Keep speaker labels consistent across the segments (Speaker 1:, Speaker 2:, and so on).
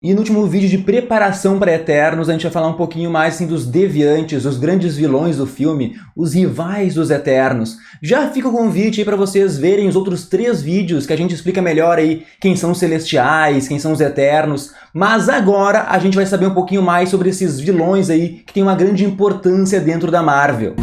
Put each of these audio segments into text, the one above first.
Speaker 1: E no último vídeo de preparação para Eternos, a gente vai falar um pouquinho mais assim, dos deviantes, os grandes vilões do filme, os rivais dos Eternos. Já fica o convite aí para vocês verem os outros 3 vídeos que a gente explica melhor aí quem são os Celestiais, quem são os Eternos. Mas agora a gente vai saber um pouquinho mais sobre esses vilões aí que têm uma grande importância dentro da Marvel.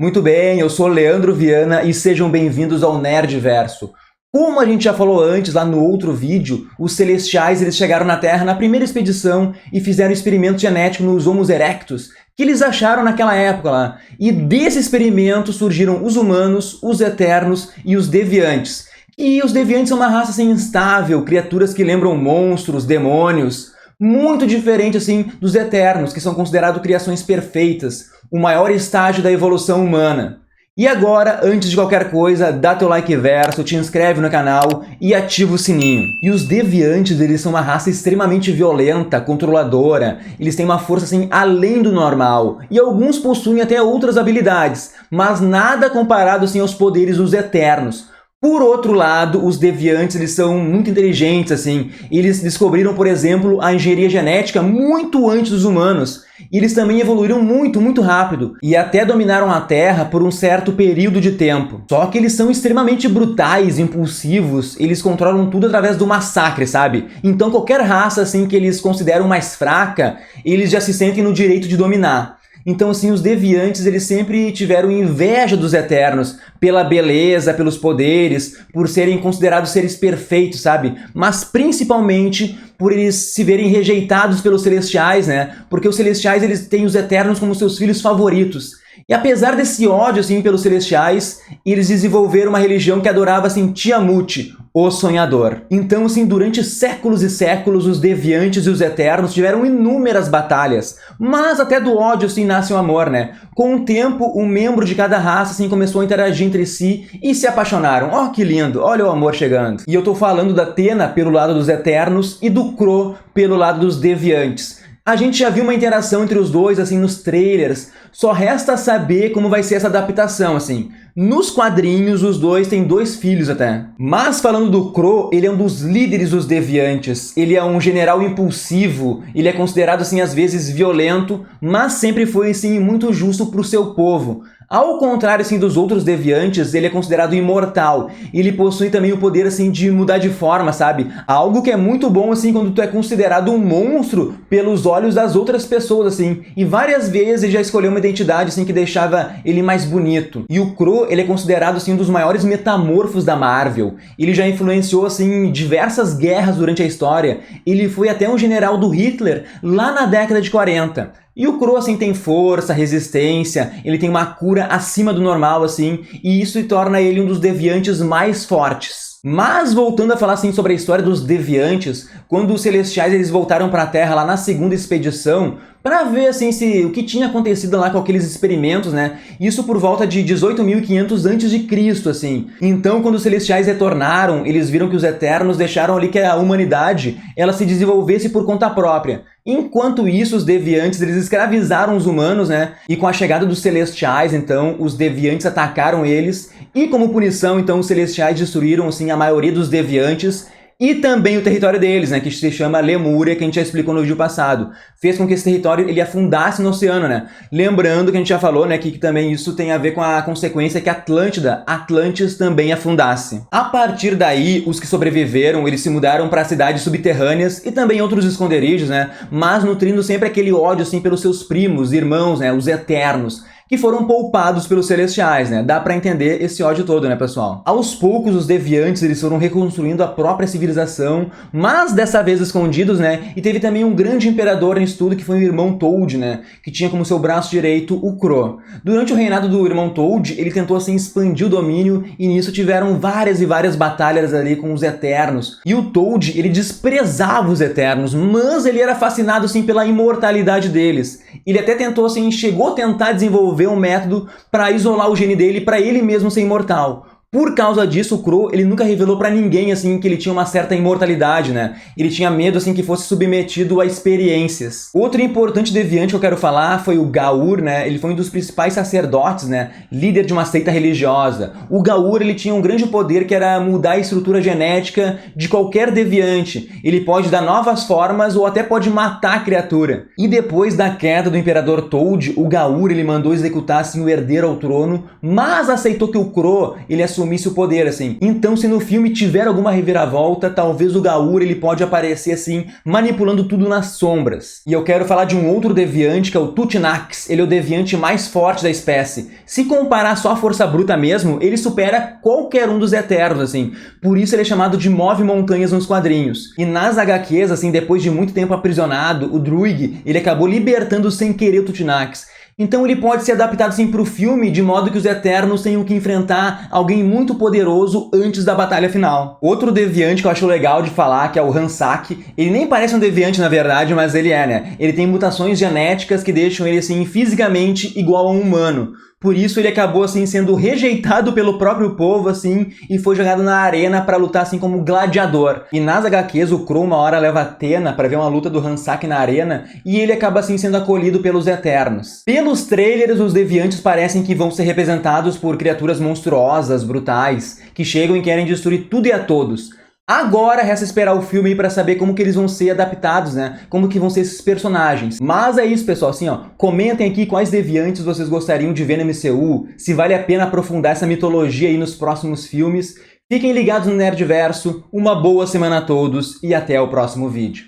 Speaker 1: Muito bem, eu sou Leandro Viana e sejam bem-vindos ao Nerdverso. Como a gente já falou antes, lá no outro vídeo, os Celestiais eles chegaram na Terra na primeira expedição e fizeram um experimento genético nos Homo erectus, que eles acharam naquela época lá. E desse experimento surgiram os humanos, os Eternos e os Deviantes. E os Deviantes são uma raça assim, instável, criaturas que lembram monstros, demônios, muito diferente assim dos Eternos, que são considerados criações perfeitas, o maior estágio da evolução humana. E agora, antes de qualquer coisa, dá teu like verso, te inscreve no canal e ativa o sininho. E os Deviantes, eles são uma raça extremamente violenta, controladora, eles têm uma força assim além do normal, e alguns possuem até outras habilidades, mas nada comparado assim aos poderes dos Eternos. Por outro lado, os Deviantes eles são muito inteligentes, assim. Eles descobriram, por exemplo, a engenharia genética muito antes dos humanos. E eles também evoluíram muito rápido. E até dominaram a Terra por um certo período de tempo. Só que eles são extremamente brutais, impulsivos. Eles controlam tudo através do massacre, sabe? Então qualquer raça assim que eles consideram mais fraca, eles já se sentem no direito de dominar. Então, assim, os Deviantes, eles sempre tiveram inveja dos Eternos, pela beleza, pelos poderes, por serem considerados seres perfeitos, sabe? Mas principalmente por eles se verem rejeitados pelos Celestiais, né? Porque os Celestiais, eles têm os Eternos como seus filhos favoritos. E apesar desse ódio, assim, pelos Celestiais, eles desenvolveram uma religião que adorava, assim, Tiamut, o Sonhador. Então, assim, durante séculos e séculos, os Deviantes e os Eternos tiveram inúmeras batalhas. Mas até do ódio, assim, nasce o amor, né? Com o tempo, um membro de cada raça, assim, começou a interagir entre si e se apaixonaram. Oh, que lindo! Olha o amor chegando. E eu tô falando da Athena pelo lado dos Eternos e do Crow pelo lado dos Deviantes. A gente já viu uma interação entre os dois, assim, nos trailers. Só resta saber como vai ser essa adaptação, assim. Nos quadrinhos, os dois têm 2 filhos até. Mas falando do Crow, ele é um dos líderes dos Deviantes. Ele é um general impulsivo, ele é considerado, assim, às vezes violento, mas sempre foi, assim, muito justo pro seu povo. Ao contrário, assim, dos outros Deviantes, ele é considerado imortal. Ele possui também o poder, assim, de mudar de forma, sabe? Algo que é muito bom, assim, quando tu é considerado um monstro pelos olhos das outras pessoas, assim. E várias vezes ele já escolheu uma identidade, assim, que deixava ele mais bonito. E o Crow, ele é considerado, assim, um dos maiores metamorfos da Marvel. Ele já influenciou, assim, diversas guerras durante a história. Ele foi até um general do Hitler lá na década de 40. E o Crow, assim, tem força, resistência, ele tem uma cura acima do normal, assim, e isso torna ele um dos Deviantes mais fortes. Mas voltando a falar assim sobre a história dos Deviantes, quando os Celestiais eles voltaram para a Terra lá na segunda expedição, para ver assim o que tinha acontecido lá com aqueles experimentos, né? Isso por volta de 18.500 a.C., assim. Então, quando os Celestiais retornaram, eles viram que os Eternos deixaram ali que a humanidade ela se desenvolvesse por conta própria. Enquanto isso, os Deviantes eles escravizaram os humanos, né? E com a chegada dos Celestiais, então, os Deviantes atacaram eles e como punição, então, os Celestiais destruíram assim a maioria dos Deviantes e também o território deles, né, que se chama Lemúria, que a gente já explicou no vídeo passado. Fez com que esse território ele afundasse no oceano, né? Lembrando que a gente já falou, né, que também isso tem a ver com a consequência que Atlantis também afundasse. A partir daí, os que sobreviveram, eles se mudaram para cidades subterrâneas e também outros esconderijos, né? Mas nutrindo sempre aquele ódio assim pelos seus primos, irmãos, né, os Eternos, que foram poupados pelos Celestiais, né? Dá pra entender esse ódio todo, né, pessoal? Aos poucos, os Deviantes, eles foram reconstruindo a própria civilização, mas dessa vez escondidos, né? E teve também um grande imperador nisso tudo, que foi o irmão Toad, né? Que tinha como seu braço direito o Crow. Durante o reinado do irmão Toad, ele tentou, assim, expandir o domínio, e nisso tiveram várias e várias batalhas ali com os Eternos. E o Toad, ele desprezava os Eternos, mas ele era fascinado, assim, pela imortalidade deles. Ele até tentou, assim, chegou a tentar desenvolver um método para isolar o gene dele para ele mesmo ser imortal. Por causa disso, o Crow, ele nunca revelou pra ninguém, assim, que ele tinha uma certa imortalidade, né? Ele tinha medo, assim, que fosse submetido a experiências. Outro importante deviante que eu quero falar foi o Gaur, né? Ele foi um dos principais sacerdotes, né? Líder de uma seita religiosa. O Gaur, ele tinha um grande poder que era mudar a estrutura genética de qualquer deviante. Ele pode dar novas formas ou até pode matar a criatura. E depois da queda do Imperador Toad, o Gaur, ele mandou executar, assim, o herdeiro ao trono, mas aceitou que o Crow, ele assumisse o poder, assim. Então, se no filme tiver alguma reviravolta, talvez o Gaur, ele pode aparecer, assim, manipulando tudo nas sombras. E eu quero falar de um outro deviante, que é o Tuthnax. Ele é o deviante mais forte da espécie. Se comparar só a força bruta mesmo, ele supera qualquer um dos Eternos, assim. Por isso ele é chamado de Move Montanhas nos quadrinhos. E nas HQs, assim, depois de muito tempo aprisionado, o Druig, ele acabou libertando sem querer o Tuthnax. Então ele pode ser adaptado assim para o filme, de modo que os Eternos tenham que enfrentar alguém muito poderoso antes da batalha final. Outro deviante que eu acho legal de falar, que é o Hansak, ele nem parece um deviante na verdade, mas ele é, né? Ele tem mutações genéticas que deixam ele assim fisicamente igual a um humano. Por isso ele acabou assim sendo rejeitado pelo próprio povo assim e foi jogado na arena para lutar assim como gladiador. E nas HQs o Crow uma hora leva Athena para ver uma luta do Hansak na arena e ele acaba assim sendo acolhido pelos Eternos. Pelos trailers os deviantes parecem que vão ser representados por criaturas monstruosas, brutais, que chegam e querem destruir tudo e a todos. Agora resta esperar o filme para saber como que eles vão ser adaptados, né? Como que vão ser esses personagens. Mas é isso, pessoal, assim, ó, comentem aqui quais deviantes vocês gostariam de ver no MCU, se vale a pena aprofundar essa mitologia aí nos próximos filmes. Fiquem ligados no Nerdverso, uma boa semana a todos e até o próximo vídeo.